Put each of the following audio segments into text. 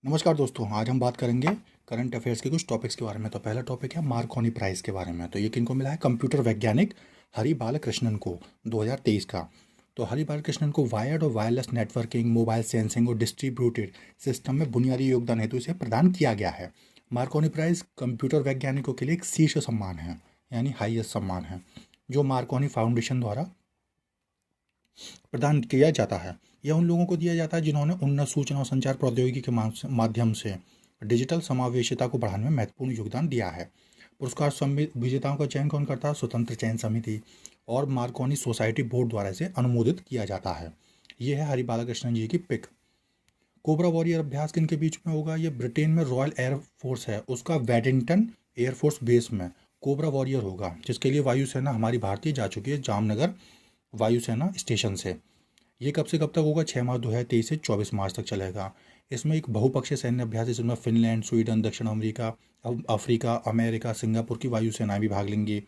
नमस्कार दोस्तों, आज हम बात करेंगे करंट अफेयर्स के कुछ टॉपिक्स के बारे में। तो पहला टॉपिक है मार्कोनी प्राइज़ के बारे में। तो ये किनको मिला है? कंप्यूटर वैज्ञानिक हरि बालकृष्णन को 2023 का। तो हरि बालकृष्णन को वायर्ड और वायरलेस नेटवर्किंग, मोबाइल सेंसिंग और डिस्ट्रीब्यूटेड सिस्टम में बुनियादी योगदान हेतु इसे प्रदान किया गया है। मार्कोनी प्राइज़ कंप्यूटर वैज्ञानिकों के लिए एक शीर्ष सम्मान है, यानी हाईएस्ट सम्मान है, जो मार्कोनी फाउंडेशन द्वारा प्रदान किया जाता है। यह उन लोगों को दिया जाता है जिन्होंने उन्नत सूचना और संचार प्रौद्योगिकी के माध्यम से डिजिटल समावेशिता को बढ़ाने में महत्वपूर्ण योगदान दिया है। पुरस्कार विजेताओं का चयन कौन करता है? स्वतंत्र चयन समिति और मार्कोनी सोसाइटी बोर्ड द्वारा इसे अनुमोदित किया जाता है। ये है हरि बालकृष्णन जी की पिक। कोबरा वॉरियर अभ्यास किन के बीच में होगा? ये ब्रिटेन में रॉयल एयर फोर्स है, उसका वेडिंगटन एयरफोर्स बेस में कोबरा वॉरियर होगा, जिसके लिए वायुसेना हमारी भारतीय जा चुकी है जामनगर वायुसेना स्टेशन से। ये कब से कब तक होगा? 6 मार्च 2023 से 24 मार्च तक चलेगा। इसमें एक बहुपक्षीय सैन्य अभ्यास है, जिसमें फिनलैंड, स्वीडन, दक्षिण अमेरिका, अफ्रीका, अमेरिका, सिंगापुर की वायुसेनाएं भी भाग लेंगी।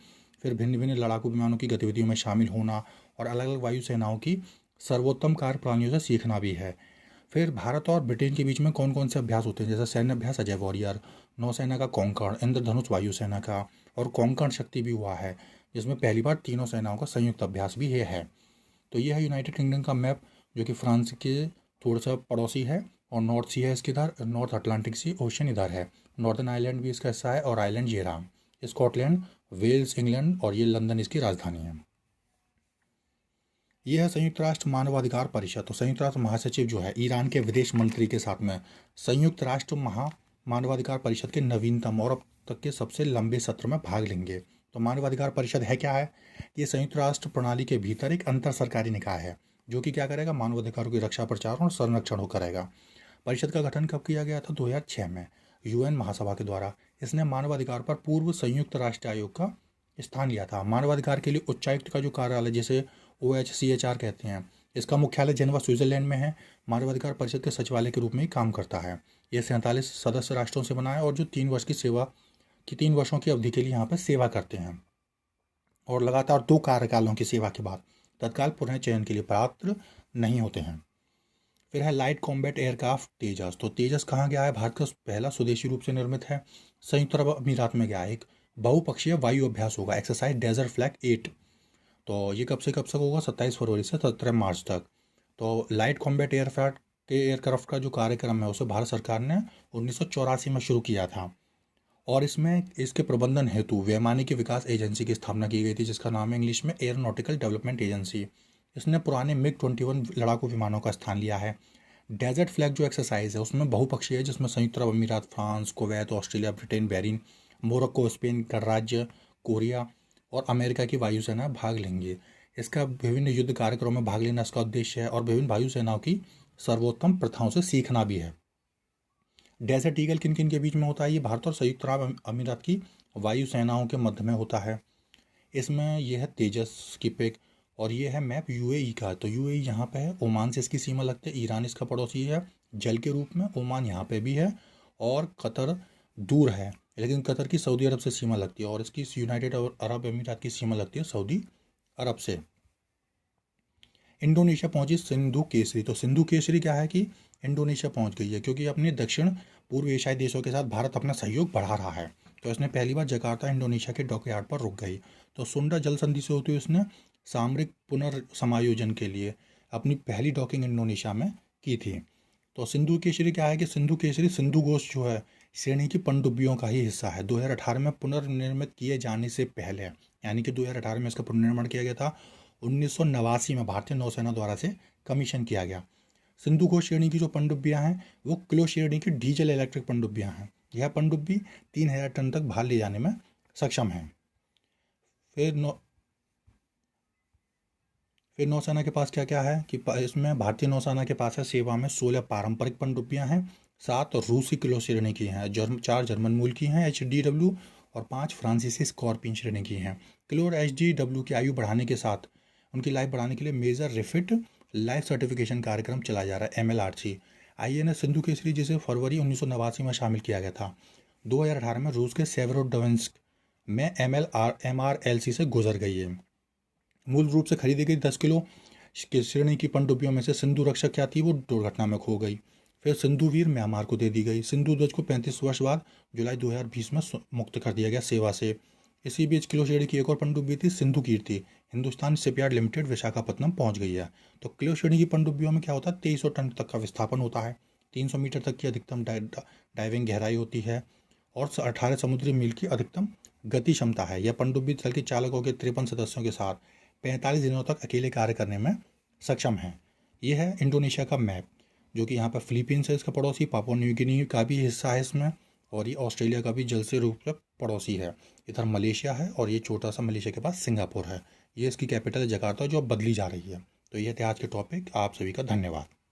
फिर भिन्न भिन्न लड़ाकू विमानों की गतिविधियों में शामिल होना और अलग अलग वायुसेनाओं की सर्वोत्तम कार्य प्रणालियों से सीखना भी है। फिर भारत और ब्रिटेन के बीच में कौन कौन से अभ्यास होते हैं? जैसे सैन्य अभ्यास अजय वॉरियर, नौसेना का कोंकण, इंद्रधनुष वायुसेना का, और कोंकण शक्ति भी हुआ है, जिसमें पहली बार तीनों सेनाओं का संयुक्त अभ्यास भी ये है। तो ये है यूनाइटेड किंगडम का मैप, जो कि फ्रांस के थोड़ा सा पड़ोसी है, और नॉर्थ सी है इसके इधर, नॉर्थ अटलांटिक सी ओशन इधर है। नॉर्दर्न आयरलैंड भी इसका हिस्सा है, और आयरलैंड ये रहा, स्कॉटलैंड, वेल्स, इंग्लैंड, और ये लंदन इसकी राजधानी है। यह है संयुक्त राष्ट्र मानवाधिकार परिषद। तो संयुक्त राष्ट्र महासचिव जो है, ईरान के विदेश मंत्री के साथ में संयुक्त राष्ट्र मानवाधिकार परिषद के नवीनतम और अब तक के सबसे लंबे सत्र में भाग लेंगे। तो मानवाधिकार परिषद है क्या है? ये संयुक्त राष्ट्र प्रणाली के भीतर एक अंतर सरकारी निकाय है, जो कि क्या करेगा? मानवाधिकारों की रक्षा, प्रचार और संरक्षण हो करेगा। परिषद का गठन कब किया गया था? 2006 में यूएन महासभा के द्वारा। इसने मानवाधिकार पर पूर्व संयुक्त राष्ट्र आयोग का स्थान लिया था। मानवाधिकार के लिए उच्चायुक्त का जो कार्यालय, जिसे OHCHR कहते हैं, इसका मुख्यालय जेनेवा स्विट्जरलैंड में है। मानवाधिकार परिषद के सचिवालय के रूप में ही काम करता है। यह 47 सदस्य राष्ट्रों से बना है, और जो 3 वर्षों की अवधि के लिए यहाँ पर सेवा करते हैं, और लगातार 2 कार्यकालों की सेवा के बाद तत्काल पुनः चयन के लिए पात्र नहीं होते हैं। फिर है लाइट कॉम्बैट एयरक्राफ्ट तेजस। तो तेजस कहाँ गया है? भारत का पहला स्वदेशी रूप से निर्मित है, संयुक्त अरब अमीरात में गया है। एक बहुपक्षीय वायु अभ्यास होगा, एक्सरसाइज डेजर्ट फ्लैग 8। तो ये कब से कब तक होगा? 27 फरवरी से 17 मार्च तक। तो लाइट कॉम्बैट एयरक्राफ्ट का जो कार्यक्रम है, उसे भारत सरकार ने 1984 में शुरू किया था, और इसमें इसके प्रबंधन हेतु वैमानिकी विकास एजेंसी की स्थापना की गई थी, जिसका नाम है इंग्लिश में एयरोनॉटिकल डेवलपमेंट एजेंसी। इसने पुराने MiG-21 लड़ाकू विमानों का स्थान लिया है। डेजर्ट फ्लैग जो एक्सरसाइज है, उसमें बहुपक्षीय है, जिसमें संयुक्त अरब अमीरात, France, Kuwait, Australia, Britain, Bahrain, Morocco, Spain, गणराज्य, कोरिया और अमेरिका की वायुसेना भाग लेंगे। इसका विभिन्न युद्ध कार्यक्रमों में भाग लेना इसका उद्देश्य है, और विभिन्न वायुसेनाओं की सर्वोत्तम प्रथाओं से सीखना भी है। डेजर्ट ईगल किन किन के बीच में होता है? ये भारत और संयुक्त अरब अमीरात की वायुसेनाओं के मध्य में होता है। इसमें यह है तेजस की पिक, और ये है मैप यूएई का। तो यूएई यहाँ पे है, ओमान से इसकी सीमा लगती है, ईरान इसका पड़ोसी है जल के रूप में, ओमान यहाँ पे भी है, और कतर दूर है, लेकिन कतर की सऊदी अरब से सीमा लगती है, और इसकी यूनाइटेड अरब अमीरात की सीमा लगती है सऊदी अरब से। इंडोनेशिया पहुंची सिंधु केसरी। तो सिंधु केसरी क्या है कि इंडोनेशिया पहुंच गई है, क्योंकि अपने दक्षिण पूर्व एशियाई देशों के साथ भारत अपना सहयोग बढ़ा रहा है। तो इसने पहली बार जकार्ता इंडोनेशिया के डॉकयार्ड पर रुक गई। तो सुंडा जल संधि से होते हुए इसने सामरिक पुनर्समायोजन के लिए अपनी पहली डॉकिंग इंडोनेशिया में की थी। तो सिंधु केसरी क्या है कि सिंधु केसरी सिंधु घोष जो है, श्रेणी की पनडुब्बियों का ही हिस्सा है। 2018 में पुनर्निर्मित किए जाने से पहले, यानी कि 2018 में इसका पुनर्निर्माण किया गया था, 1989 में भारतीय नौसेना द्वारा से कमीशन किया गया। सिंधु घोष श्रेणी की जो पनडुब्बियां हैं, वो किलो श्रेणी की डीजल इलेक्ट्रिक पनडुब्बियां हैं। यह पनडुब्बी 3000 टन तक भार ले जाने में सक्षम है। फिर नौसेना के पास क्या क्या है कि इसमें भारतीय नौसेना के पास है सेवा में 16 पारंपरिक पनडुब्बियां हैं, 7 रूसी किलो श्रेणी की हैं, 4 जर्मन मूल की हैं HDW, और 5 फ्रांसीसी स्कॉर्पियन श्रेणी की हैं। किलो और HDW की आयु बढ़ाने के साथ उनकी लाइफ बढ़ाने के लिए मेजर रिफिट लाइफ सर्टिफिकेशन कार्यक्रम चलाया जा रहा है, MLRC। INS सिंधु केसरी, जिसे फरवरी 1989 में शामिल किया गया था, 2018 में रूस के सेवेरोडोनेस्क में MRLC से गुजर गई है। मूल रूप से खरीदी गई 10 किलो श्रेणी की पनडुब्बियों में से सिंधु रक्षक क्या थी, वो दुर्घटना में खो गई। फिर सिंधु वीर म्यांमार को दे दी गई। सिंधु ध्वज को 35 वर्ष बाद जुलाई 2020 में मुक्त कर दिया गया सेवा से। इसी बीच क्लोशेडी की एक और पनडुब्बी थी सिंधु कीर्ति, हिंदुस्तान शिपयार्ड लिमिटेड विशाखापत्तनम पहुंच गई है। तो क्लोशेडी की पनडुब्बियों में क्या होता है, 2300 टन तक का विस्थापन होता है, 300 मीटर तक की अधिकतम डाइविंग गहराई होती है और 18 समुद्री मील की अधिकतम गति क्षमता है। यह पनडुब्बी दल के चालकों के 53 सदस्यों के साथ 45 दिनों तक अकेले कार्य करने में सक्षम है। यह है इंडोनेशिया का मैप, जो कि यहाँ पर फिलीपींस है इसका पड़ोसी, पापुआ न्यू गिनी का भी हिस्सा है इसमें, और ये ऑस्ट्रेलिया का भी जल से रूप से पड़ोसी है। इधर मलेशिया है और ये छोटा सा मलेशिया के पास सिंगापुर है। ये इसकी कैपिटल है जकार्ता, जो अब बदली जा रही है। तो ये थे आज के टॉपिक। आप सभी का धन्यवाद।